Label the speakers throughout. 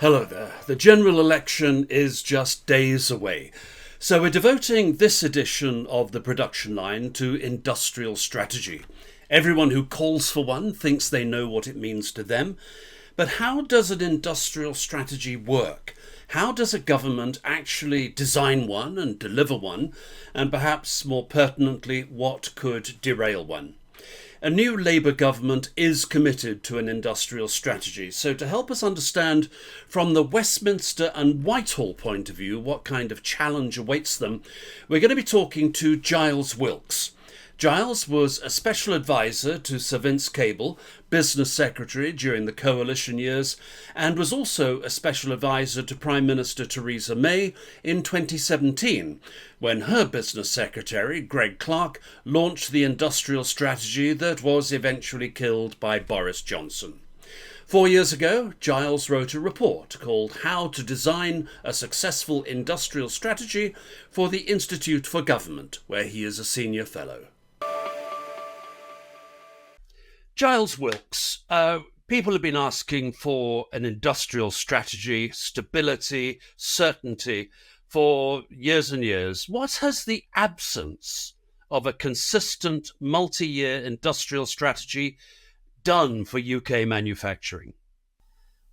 Speaker 1: Hello there. The general election is just days away. So we're devoting this edition of the production line to industrial strategy. Everyone who calls for one thinks they know what it means to them. But how does an industrial strategy work? How does a government actually design one and deliver one? And perhaps more pertinently, what could derail one? A new Labour government is committed to an industrial strategy. So to help us understand from the Westminster and Whitehall point of view what kind of challenge awaits them, we're going to be talking to Giles Wilkes. Giles was a special advisor to Sir Vince Cable, business secretary during the coalition years, and was also a special advisor to Prime Minister Theresa May in 2017, when her business secretary, Greg Clark, launched the industrial strategy that was eventually killed by Boris Johnson. 4 years ago, Giles wrote a report called How to Design a Successful Industrial Strategy for the Institute for Government, where he is a senior fellow. Giles Wilkes, people have been asking for an industrial strategy, stability, certainty for years and years. What has the absence of a consistent multi-year industrial strategy done for UK manufacturing?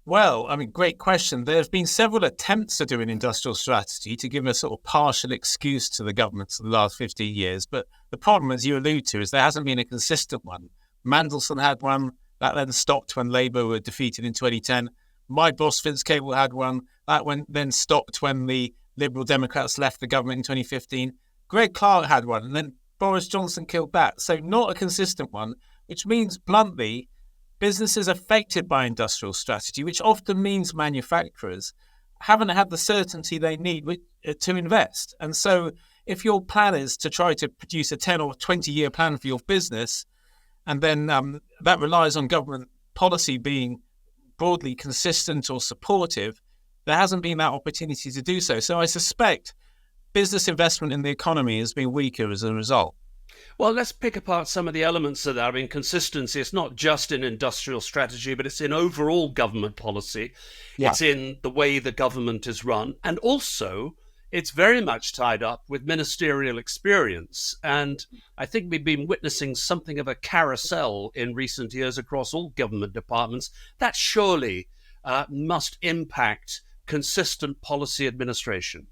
Speaker 2: Well, great question. There have been several attempts to do an industrial strategy to give a sort of partial excuse to the government for the last 15 years. But the problem, as you allude to, is there hasn't been a consistent one. Mandelson had one, that then stopped when Labour were defeated in 2010. My boss, Vince Cable, had one, that then stopped when the Liberal Democrats left the government in 2015. Greg Clark had one, and then Boris Johnson killed that. So not a consistent one, which means, bluntly, businesses affected by industrial strategy, which often means manufacturers, haven't had the certainty they need to invest. And so if your plan is to try to produce a 10 or 20-year plan for your business, and then that relies on government policy being broadly consistent or supportive, there hasn't been that opportunity to do so. So I suspect business investment in the economy has been weaker as a result.
Speaker 1: Well, let's pick apart some of the elements of that. Consistency, it's not just in industrial strategy, but it's in overall government policy. Yeah. It's in the way the government is run. And also, it's very much tied up with ministerial experience. And I think we've been witnessing something of a carousel in recent years across all government departments. That surely must impact consistent policy administration.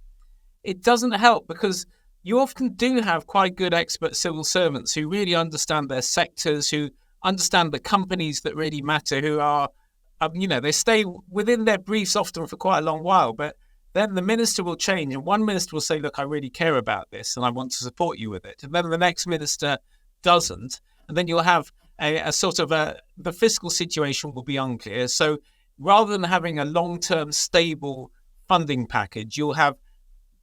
Speaker 2: It doesn't help because you often do have quite good expert civil servants who really understand their sectors, who understand the companies that really matter, who are, they stay within their briefs often for quite a long while, but then the minister will change, and one minister will say, look, I really care about this and I want to support you with it. And then the next minister doesn't. And then you'll have the fiscal situation will be unclear. So rather than having a long-term stable funding package, you'll have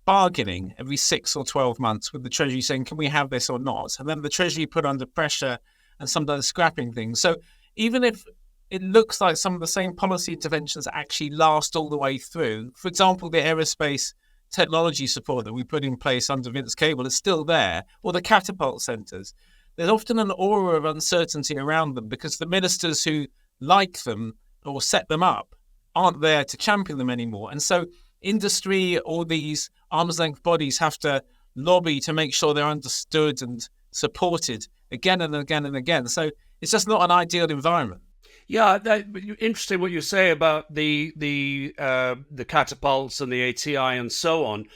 Speaker 2: bargaining every 6 or 12 months with the Treasury saying, can we have this or not? And then the Treasury put under pressure and sometimes scrapping things. So even if it looks like some of the same policy interventions actually last all the way through. For example, the aerospace technology support that we put in place under Vince Cable is still there, or the catapult centres. There's often an aura of uncertainty around them because the ministers who like them or set them up aren't there to champion them anymore. And so industry or these arm's length bodies have to lobby to make sure they're understood and supported again and again and again. So it's just not an ideal environment.
Speaker 1: Yeah, interesting what you say about the catapults and the ATI and so on.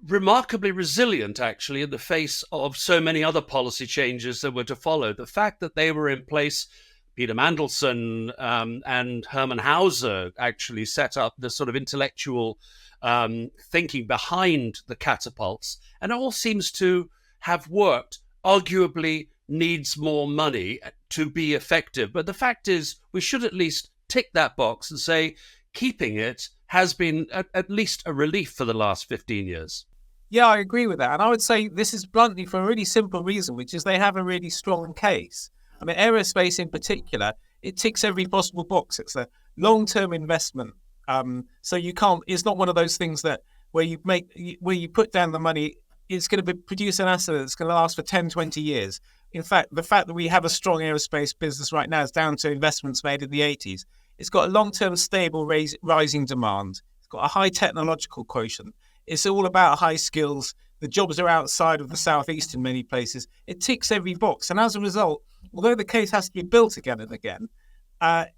Speaker 1: Remarkably resilient, actually, in the face of so many other policy changes that were to follow. The fact that they were in place, Peter Mandelson and Hermann Hauser actually set up the sort of intellectual thinking behind the catapults, and it all seems to have worked. Arguably needs more money to be effective. But the fact is, we should at least tick that box and say keeping it has been at least a relief for the last 15 years.
Speaker 2: Yeah, I agree with that. And I would say this is bluntly for a really simple reason, which is they have a really strong case. Aerospace in particular, it ticks every possible box. It's a long-term investment. So you can't, it's not one of those things that where you put down the money, it's going to produce an asset that's going to last for 10, 20 years. In fact, the fact that we have a strong aerospace business right now is down to investments made in the 80s. It's got a long-term stable rising demand. It's got a high technological quotient. It's all about high skills. The jobs are outside of the southeast in many places. It ticks every box. And as a result, although the case has to be built again and again,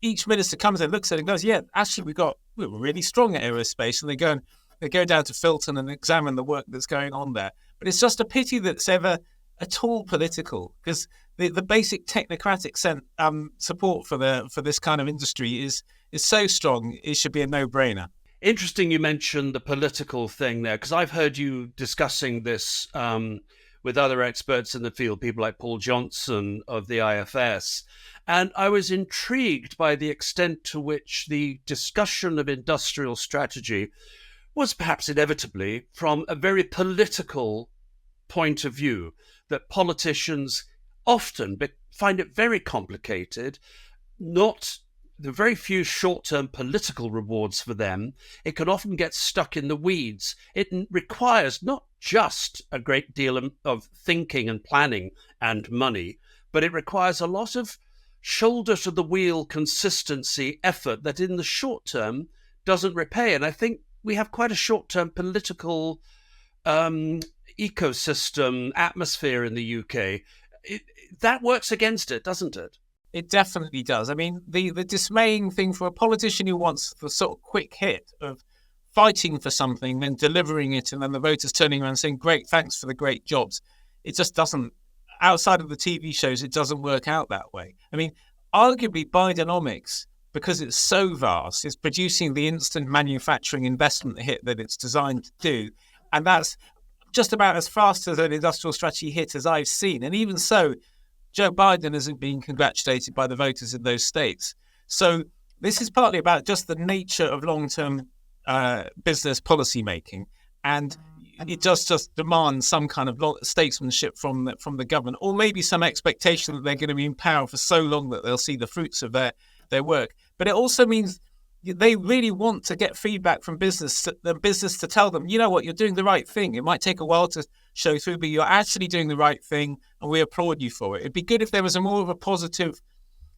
Speaker 2: each minister comes in, looks at it and goes, yeah, actually, we're really strong at aerospace. And they go down to Filton and examine the work that's going on there. But it's just a pity that it's ever at all political, because the basic technocratic support for this kind of industry is so strong, it should be a no-brainer.
Speaker 1: Interesting you mentioned the political thing there, because I've heard you discussing this with other experts in the field, people like Paul Johnson of the IFS, and I was intrigued by the extent to which the discussion of industrial strategy was perhaps inevitably from a very political point of view, that politicians often find it very complicated, not the very few short-term political rewards for them. It can often get stuck in the weeds. It requires not just a great deal of thinking and planning and money, but it requires a lot of shoulder-to-the-wheel consistency effort that in the short term doesn't repay. And I think we have quite a short-term political ecosystem atmosphere in the UK. That works against it, doesn't it?
Speaker 2: It definitely does. I mean, the dismaying thing for a politician who wants the sort of quick hit of fighting for something, then delivering it, and then the voters turning around and saying, great, thanks for the great jobs. It just doesn't, outside of the TV shows, it doesn't work out that way. I mean, arguably Bidenomics, because it's so vast, is producing the instant manufacturing investment hit that it's designed to do. And that's just about as fast as an industrial strategy hit as I've seen. And even so, Joe Biden isn't being congratulated by the voters in those states. So this is partly about just the nature of long-term business policy making. And it does just demand some kind of statesmanship from the government, or maybe some expectation that they're going to be in power for so long that they'll see the fruits of their work. But it also means they really want to get feedback from business to tell them, you know what, you're doing the right thing. It might take a while to show through, but you're actually doing the right thing, and we applaud you for it. It'd be good if there was more of a positive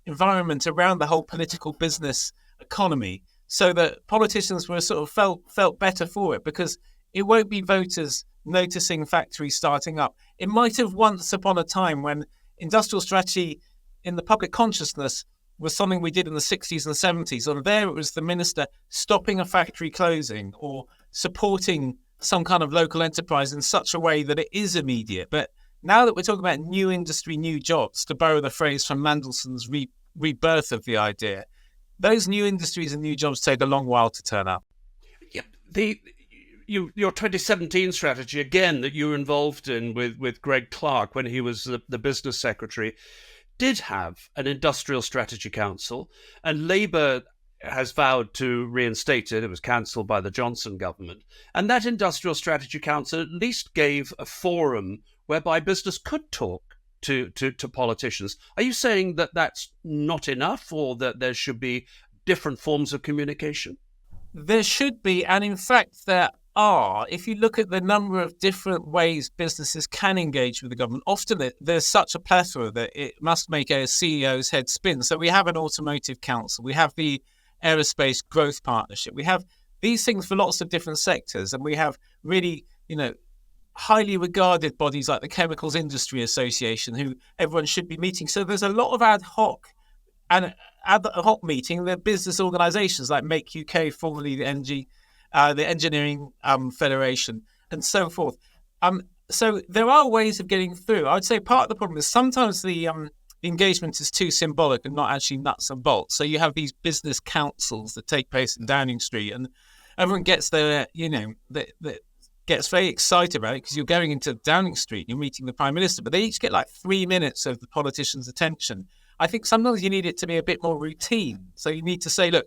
Speaker 2: environment around the whole political business economy, so that politicians were sort of felt better for it, because it won't be voters noticing factories starting up. It might have once upon a time when industrial strategy in the public consciousness was something we did in the 60s and 70s. And there it was the minister stopping a factory closing or supporting some kind of local enterprise in such a way that it is immediate. But now that we're talking about new industry, new jobs, to borrow the phrase from Mandelson's rebirth of the idea, those new industries and new jobs take a long while to turn up.
Speaker 1: Yep. Your 2017 strategy, again, that you were involved in with Greg Clark when he was the business secretary, did have an industrial strategy council, and Labour has vowed to reinstate it. It was cancelled by the Johnson government. And that industrial strategy council at least gave a forum whereby business could talk to politicians. Are you saying that that's not enough, or that there should be different forms of communication?
Speaker 2: There should be, and in fact there are. If you look at the number of different ways businesses can engage with the government, often there's such a plethora that it must make a CEO's head spin. So we have an automotive council, we have the aerospace growth partnership, we have these things for lots of different sectors, and we have really, highly regarded bodies like the Chemicals Industry Association, who everyone should be meeting. So there's a lot of ad hoc meeting. There are business organisations like Make UK, formerly the Engineering Federation, and so forth. So there are ways of getting through. I would say part of the problem is sometimes the engagement is too symbolic and not actually nuts and bolts. So you have these business councils that take place in Downing Street, and everyone gets there, gets very excited about it because you're going into Downing Street, you're meeting the Prime Minister, but they each get like 3 minutes of the politician's attention. I think sometimes you need it to be a bit more routine. So you need to say, look,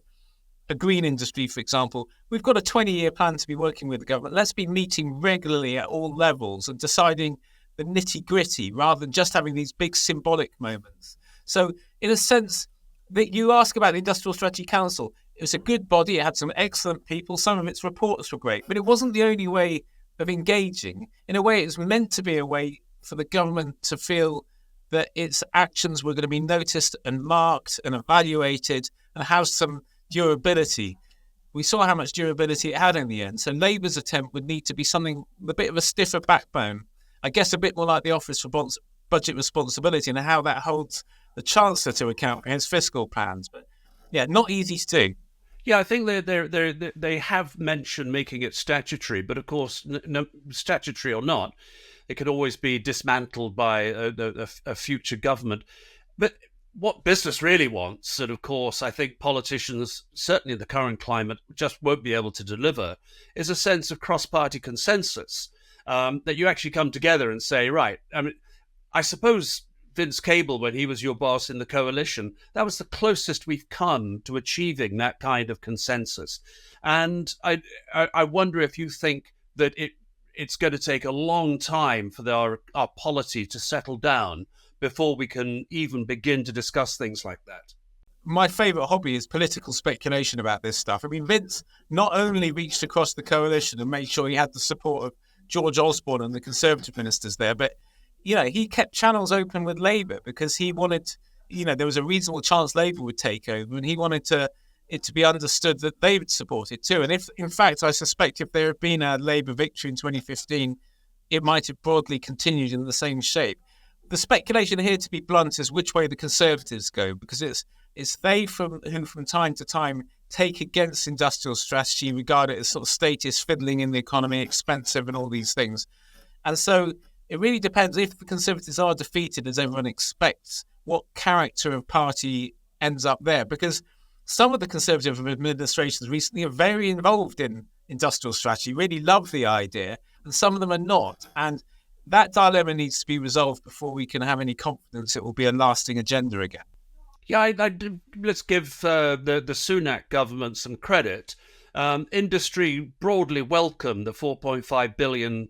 Speaker 2: a green industry, for example, we've got a 20-year plan to be working with the government. Let's be meeting regularly at all levels and deciding the nitty-gritty rather than just having these big symbolic moments. So in a sense, that you ask about the Industrial Strategy Council, it was a good body. It had some excellent people. Some of its reports were great, but it wasn't the only way of engaging. In a way, it was meant to be a way for the government to feel that its actions were going to be noticed and marked and evaluated and have some durability. We saw how much durability it had in the end. So Labour's attempt would need to be something with a bit of a stiffer backbone. I guess a bit more like the Office for Budget Responsibility and how that holds the Chancellor to account for his fiscal plans. But yeah, not easy to do.
Speaker 1: Yeah, I think they have mentioned making it statutory, but of course, no, statutory or not, it could always be dismantled by a future government. But what business really wants, and of course, I think politicians, certainly in the current climate, just won't be able to deliver, is a sense of cross-party consensus, that you actually come together and say, right, I mean, I suppose Vince Cable, when he was your boss in the coalition, that was the closest we've come to achieving that kind of consensus. And I wonder if you think that it's going to take a long time for our polity to settle down before we can even begin to discuss things like that.
Speaker 2: My favourite hobby is political speculation about this stuff. I mean, Vince not only reached across the coalition and made sure he had the support of George Osborne and the Conservative ministers there, but he kept channels open with Labour because he wanted, there was a reasonable chance Labour would take over, and he wanted it to be understood that they would support it too. And if, in fact, I suspect if there had been a Labour victory in 2015, it might have broadly continued in the same shape. The speculation here, to be blunt, is which way the Conservatives go, because it's they who from time to time take against industrial strategy, regard it as sort of status, fiddling in the economy, expensive and all these things. And so it really depends if the Conservatives are defeated, as everyone expects, what character of party ends up there. Because some of the Conservative administrations recently are very involved in industrial strategy, really love the idea, and some of them are not. And that dilemma needs to be resolved before we can have any confidence it will be a lasting agenda again.
Speaker 1: Yeah, let's give the Sunak government some credit. Industry broadly welcomed the £4.5 billion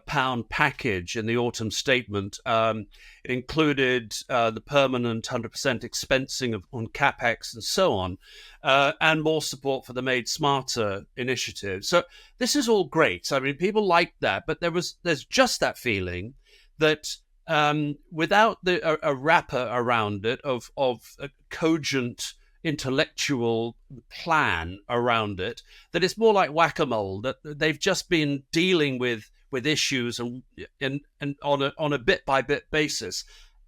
Speaker 1: pound package in the autumn statement. It included the permanent 100% expensing on capex and so on, and more support for the Made Smarter initiative. So this is all great. I mean, people like that, but there's just that feeling that without a wrapper around it of a cogent intellectual plan around it, that it's more like whack-a-mole, that they've just been dealing with issues and on a bit by bit basis,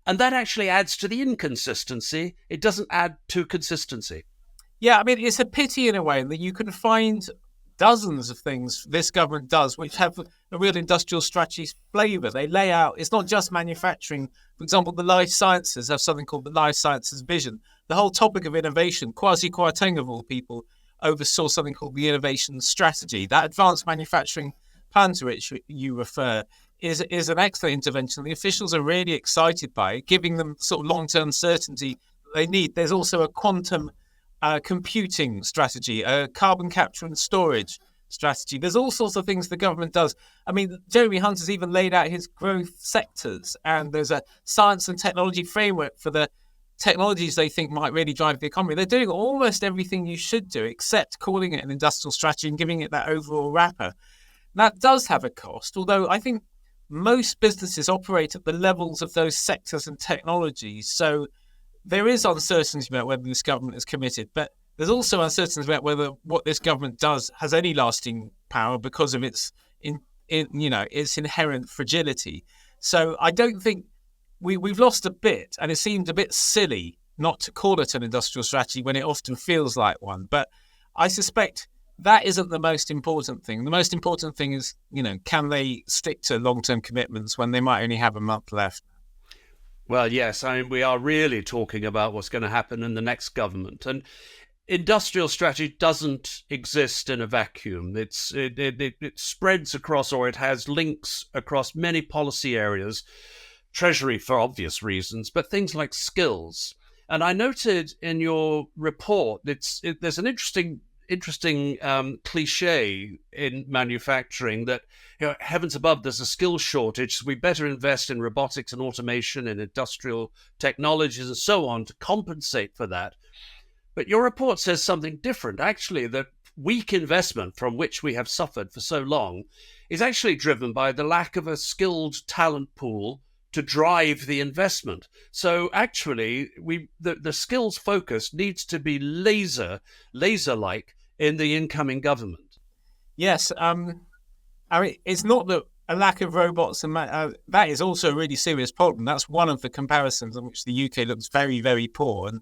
Speaker 1: and that actually adds to the inconsistency. It doesn't add to consistency.
Speaker 2: Yeah, I mean, it's a pity in a way that you can find dozens of things this government does which have a real industrial strategy flavour. They lay out, it's not just manufacturing. For example, the life sciences have something called the life sciences vision. The whole topic of innovation, Kwasi Kwarteng of all people oversaw something called the innovation strategy. That advanced manufacturing plan to which you refer is an excellent intervention. The officials are really excited by it, giving them sort of long-term certainty they need. There's also a quantum computing strategy, a carbon capture and storage strategy. There's all sorts of things the government does. I mean, Jeremy Hunt has even laid out his growth sectors, and there's a science and technology framework for the technologies they think might really drive the economy. They're doing almost everything you should do, except calling it an industrial strategy and giving it that overall wrapper. That does have a cost, although I think most businesses operate at the levels of those sectors and technologies. So there is uncertainty about whether this government is committed, but there's also uncertainty about whether what this government does has any lasting power because of its inherent fragility. So I don't think we've lost a bit, and it seemed a bit silly not to call it an industrial strategy when it often feels like one. But I suspect that isn't the most important thing. The most important thing is, can they stick to long-term commitments when they might only have a month left?
Speaker 1: Well, yes, I mean, we are really talking about what's going to happen in the next government. And industrial strategy doesn't exist in a vacuum. It spreads across, or it has links across many policy areas, Treasury for obvious reasons, but things like skills. And I noted in your report, there's an interesting cliche in manufacturing that, heavens above, there's a skill shortage, so we better invest in robotics and automation and industrial technologies and so on to compensate for that. But your report says something different, actually, that weak investment from which we have suffered for so long is actually driven by the lack of a skilled talent pool to drive the investment. So actually, the skills focus needs to be laser-like in the incoming government.
Speaker 2: Yes, I mean, it's not that a lack of robots and that is also a really serious problem. That's one of the comparisons in which the UK looks very, very poor. And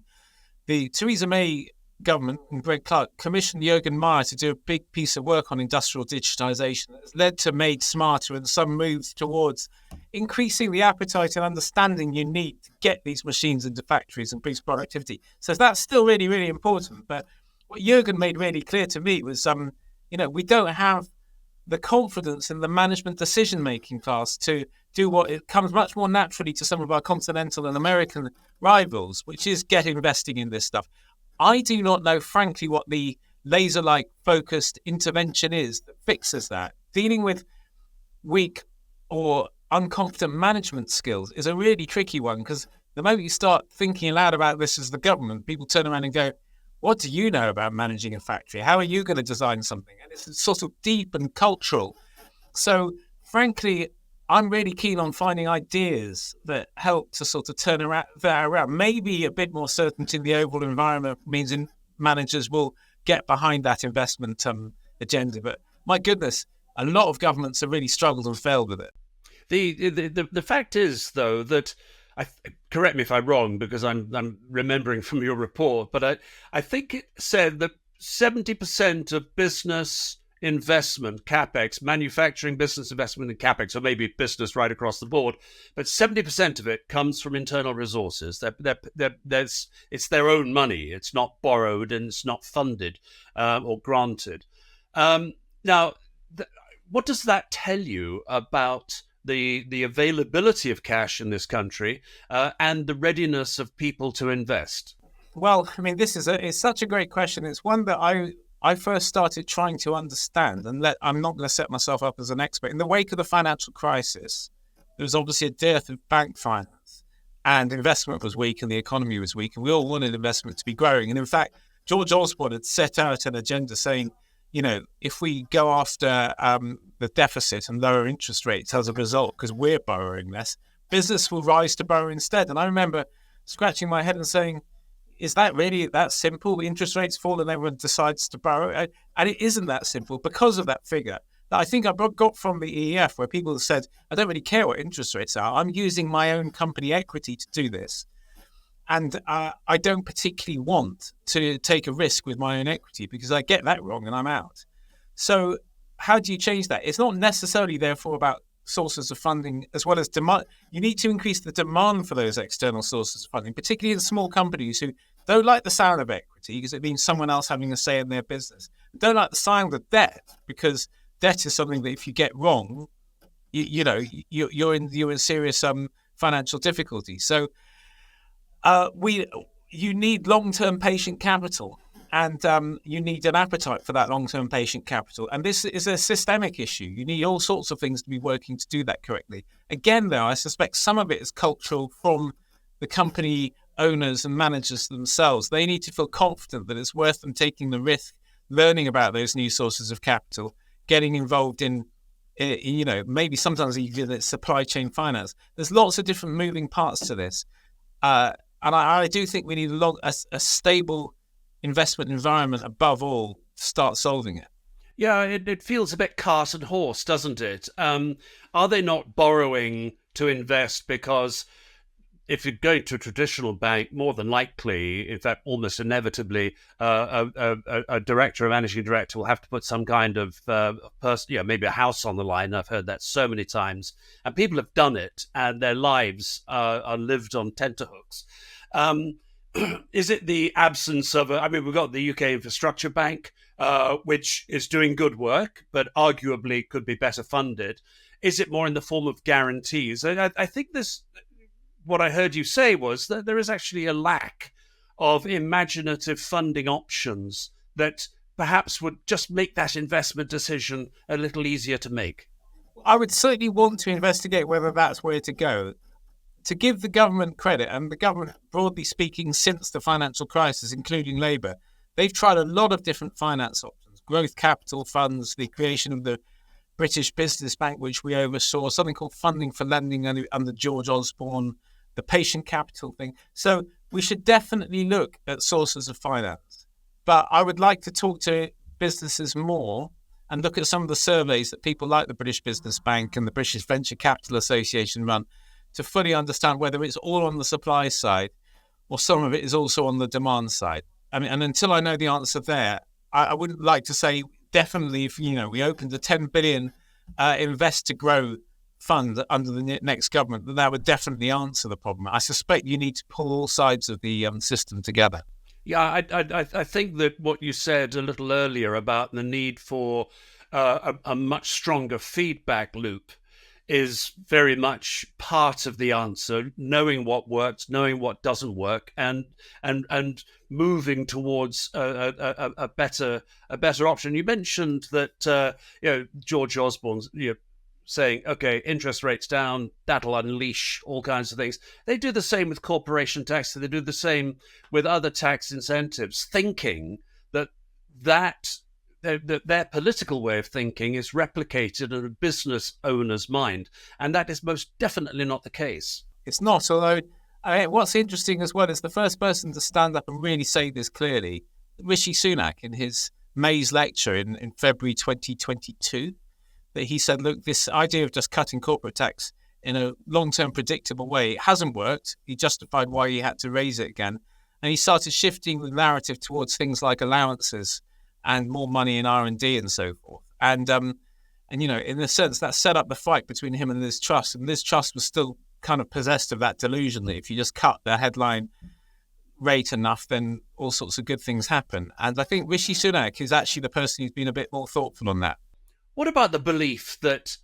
Speaker 2: the Theresa May government and Greg Clark commissioned Jürgen Meyer to do a big piece of work on industrial digitization that has led to Made Smarter and some moves towards increasing the appetite and understanding you need to get these machines into factories and boost productivity. So that's still really, really important. But what Jürgen made really clear to me was, we don't have the confidence in the management decision-making class to do what it comes much more naturally to some of our continental and American rivals, which is get investing in this stuff. I do not know, frankly, what the laser-like focused intervention is that fixes that. Dealing with weak or incompetent management skills is a really tricky one, because the moment you start thinking aloud about this as the government, people turn around and go, what do you know about managing a factory? How are you going to design something? And it's sort of deep and cultural. So, frankly, I'm really keen on finding ideas that help to sort of turn that around. Maybe a bit more certainty in the overall environment means managers will get behind that investment agenda. But my goodness, a lot of governments have really struggled and failed with it.
Speaker 1: The fact is, though, that correct me if I'm wrong, because I'm remembering from your report, but I think it said that 70% of business investment, CapEx, manufacturing business investment in CapEx, or maybe business right across the board, but 70% of it comes from internal resources. It's their own money. It's not borrowed and it's not funded or granted. Now, what does that tell you about the availability of cash in this country and the readiness of people to invest?
Speaker 2: Well, I mean, it's such a great question. It's one that I first started trying to understand, and I'm not going to set myself up as an expert. In the wake of the financial crisis, there was obviously a dearth of bank finance, and investment was weak and the economy was weak, and we all wanted investment to be growing. And in fact, George Osborne had set out an agenda saying, if we go after the deficit and lower interest rates as a result, because we're borrowing less, business will rise to borrow instead. And I remember scratching my head and saying, is that really that simple? The interest rates fall and everyone decides to borrow? And it isn't that simple because of that figure that I think I got from the EEF, where people said, I don't really care what interest rates are. I'm using my own company equity to do this. And I don't particularly want to take a risk with my own equity because I get that wrong and I'm out. So how do you change that? It's not necessarily, therefore, about sources of funding as well as demand. You need to increase the demand for those external sources of funding, particularly in small companies who don't like the sound of equity because it means someone else having a say in their business. Don't like the sound of debt because debt is something that if you get wrong, you're in serious financial difficulty. So you need long-term patient capital. And you need an appetite for that long-term patient capital. And this is a systemic issue. You need all sorts of things to be working to do that correctly. Again, though, I suspect some of it is cultural from the company owners and managers themselves. They need to feel confident that it's worth them taking the risk, learning about those new sources of capital, getting involved in, maybe sometimes even supply chain finance. There's lots of different moving parts to this. And I do think we need a stable investment environment above all to start solving it.
Speaker 1: Yeah, it feels a bit cart and horse, doesn't it? Are they not borrowing to invest because if you're going to a traditional bank, more than likely, in fact, almost inevitably, a director, a managing director will have to put some kind of person, maybe a house on the line. I've heard that so many times. And people have done it and their lives are lived on tenterhooks. Is it the absence of we've got the UK Infrastructure Bank, which is doing good work, but arguably could be better funded. Is it more in the form of guarantees? I think what I heard you say was that there is actually a lack of imaginative funding options that perhaps would just make that investment decision a little easier to make.
Speaker 2: I would certainly want to investigate whether that's where to go. To give the government credit, and the government, broadly speaking, since the financial crisis, including Labour, they've tried a lot of different finance options, growth capital funds, the creation of the British Business Bank, which we oversaw, something called Funding for Lending under George Osborne, the patient capital thing. So we should definitely look at sources of finance. But I would like to talk to businesses more and look at some of the surveys that people like the British Business Bank and the British Venture Capital Association run to fully understand whether it's all on the supply side or some of it is also on the demand side. I mean, and until I know the answer there, I wouldn't like to say definitely if, we opened a 10 billion invest to grow fund under the next government, that would definitely answer the problem. I suspect you need to pull all sides of the system together.
Speaker 1: Yeah, I think that what you said a little earlier about the need for a much stronger feedback loop is very much part of the answer, knowing what works, knowing what doesn't work, and moving towards a better option. You mentioned that George Osborne's saying, okay, interest rates down, that'll unleash all kinds of things. They do the same with corporation tax. They do the same with other tax incentives, thinking that their political way of thinking is replicated in a business owner's mind. And that is most definitely not the case.
Speaker 2: It's not, although what's interesting as well is the first person to stand up and really say this clearly, Rishi Sunak, in his May's lecture in February 2022, that he said, look, this idea of just cutting corporate tax in a long-term predictable way hasn't worked. He justified why he had to raise it again. And he started shifting the narrative towards things like allowances and more money in R&D and so forth. And in a sense, that set up the fight between him and Liz Truss. And Liz Truss was still kind of possessed of that delusion that if you just cut the headline rate enough, then all sorts of good things happen. And I think Rishi Sunak is actually the person who's been a bit more thoughtful on that.
Speaker 1: What about the belief that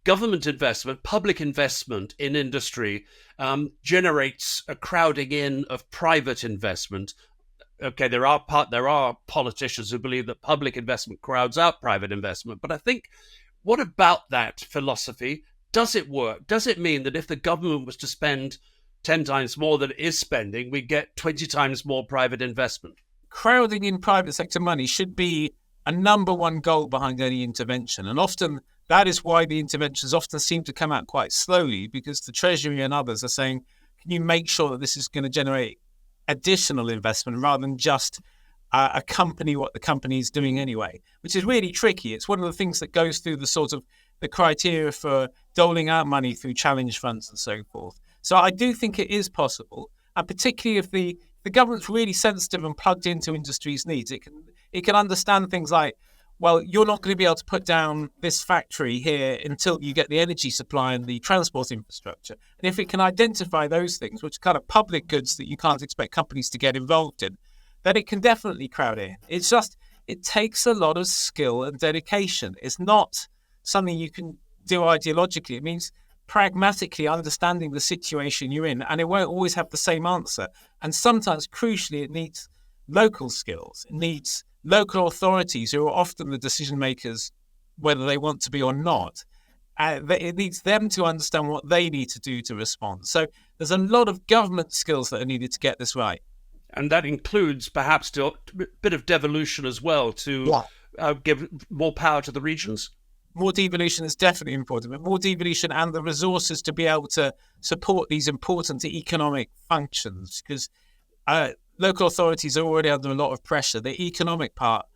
Speaker 1: government investment, public investment in industry generates a crowding in of private investment? Okay, there are politicians who believe that public investment crowds out private investment. But I think, what about that philosophy? Does it work? Does it mean that if the government was to spend 10 times more than it is spending, we get 20 times more private investment?
Speaker 2: Crowding in private sector money should be a number one goal behind any intervention. And often that is why the interventions often seem to come out quite slowly, because the Treasury and others are saying, can you make sure that this is going to generate additional investment rather than just accompany what the company is doing anyway, which is really tricky. It's one of the things that goes through the sort of the criteria for doling out money through challenge funds and so forth. So I do think it is possible, and particularly if the government's really sensitive and plugged into industry's needs, it can understand things like, well, you're not going to be able to put down this factory here until you get the energy supply and the transport infrastructure. And if it can identify those things, which are kind of public goods that you can't expect companies to get involved in, then it can definitely crowd in. It's just, it takes a lot of skill and dedication. It's not something you can do ideologically. It means pragmatically understanding the situation you're in, and it won't always have the same answer. And sometimes, crucially, it needs local skills. It needs local authorities who are often the decision makers, whether they want to be or not. It needs them to understand what they need to do to respond. So there's a lot of government skills that are needed to get this right.
Speaker 1: And that includes perhaps a bit of devolution as well to give more power to the regions.
Speaker 2: More devolution is definitely important, but more devolution and the resources to be able to support these important economic functions, because local authorities are already under a lot of pressure. The economic part,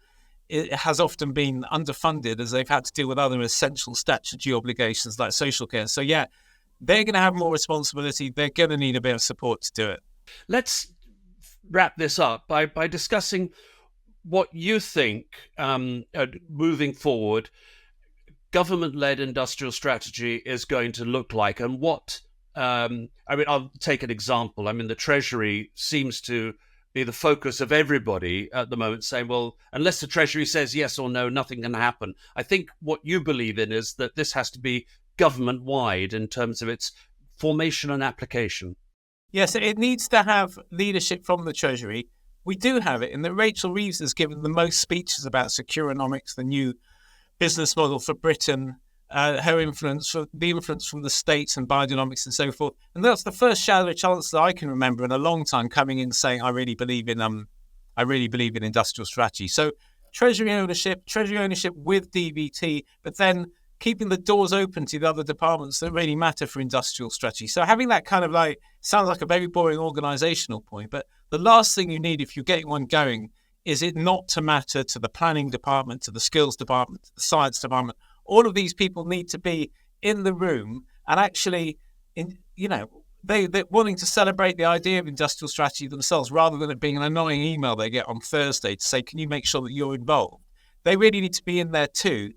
Speaker 2: it has often been underfunded as they've had to deal with other essential statutory obligations like social care. So yeah, they're going to have more responsibility. They're going to need a bit of support to do it.
Speaker 1: Let's wrap this up by discussing what you think, moving forward, government-led industrial strategy is going to look like, and what, I'll take an example. The Treasury seems to be the focus of everybody at the moment, saying, well, unless the Treasury says yes or no, nothing can happen. I think what you believe in is that this has to be government-wide in terms of its formation and application.
Speaker 2: Yes, it needs to have leadership from the Treasury. We do have it, in that Rachel Reeves has given the most speeches about securonomics, the new business model for Britain, her influence, the influence from the states and biodynamics and so forth. And that's the first shadow chancellor I can remember in a long time coming in saying, I really believe in industrial strategy. So treasury ownership with DVT, but then keeping the doors open to the other departments that really matter for industrial strategy. So having that kind of sounds like a very boring organizational point, but the last thing you need if you're getting one going is it not to matter to the planning department, to the skills department, to the science department. All of these people need to be in the room and actually, they're wanting to celebrate the idea of industrial strategy themselves rather than it being an annoying email they get on Thursday to say, can you make sure that you're involved? They really need to be in there too.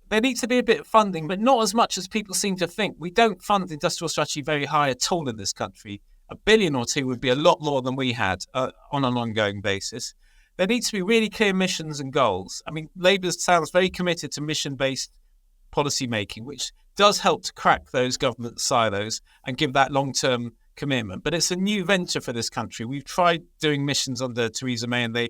Speaker 2: There needs to be a bit of funding, but not as much as people seem to think. We don't fund industrial strategy very high at all in this country. $1 billion or $2 billion would be a lot more than we had on an ongoing basis. There needs to be really clear missions and goals. I mean, Labour sounds very committed to mission-based policy making, which does help to crack those government silos and give that long-term commitment. But it's a new venture for this country. We've tried doing missions under Theresa May and they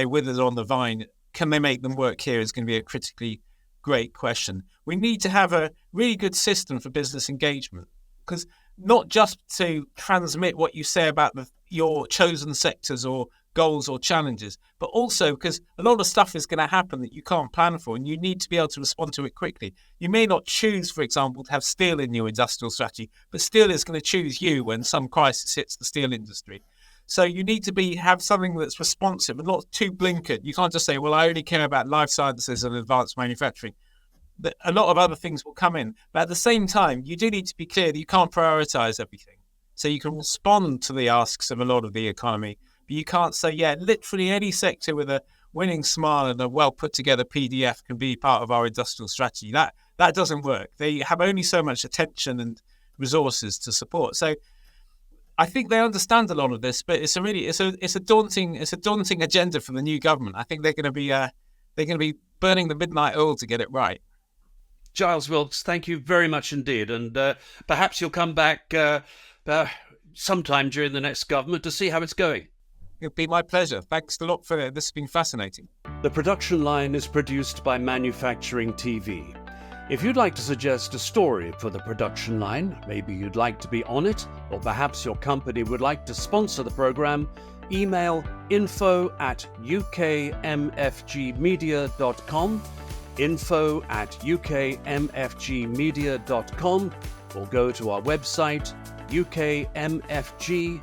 Speaker 2: withered on the vine. Can they make them work here is going to be a critically great question. We need to have a really good system for business engagement, because not just to transmit what you say about your chosen sectors or goals or challenges, but also because a lot of stuff is going to happen that you can't plan for and you need to be able to respond to it quickly. You may not choose, for example, to have steel in your industrial strategy, but steel is going to choose you when some crisis hits the steel industry. So you need to have something that's responsive and not too blinkered. You can't just say, well, I only care about life sciences and advanced manufacturing. A lot of other things will come in. But at the same time, you do need to be clear that you can't prioritize everything. So you can respond to the asks of a lot of the economy, but you can't say, literally any sector with a winning smile and a well put together PDF can be part of our industrial strategy. That doesn't work. They have only so much attention and resources to support. So I think they understand a lot of this, but it's a daunting agenda for the new government. I think they're going to be burning the midnight oil to get it right.
Speaker 1: Giles Wilkes, thank you very much indeed, and perhaps you'll come back sometime during the next government to see how it's going.
Speaker 2: It'll be my pleasure. Thanks a lot for it. This has been fascinating.
Speaker 1: The Production Line is produced by Manufacturing TV. If you'd like to suggest a story for The Production Line, maybe you'd like to be on it, or perhaps your company would like to sponsor the programme, email info@ukmfgmedia.com, info@ukmfgmedia.com, or go to our website ukmfg.tv.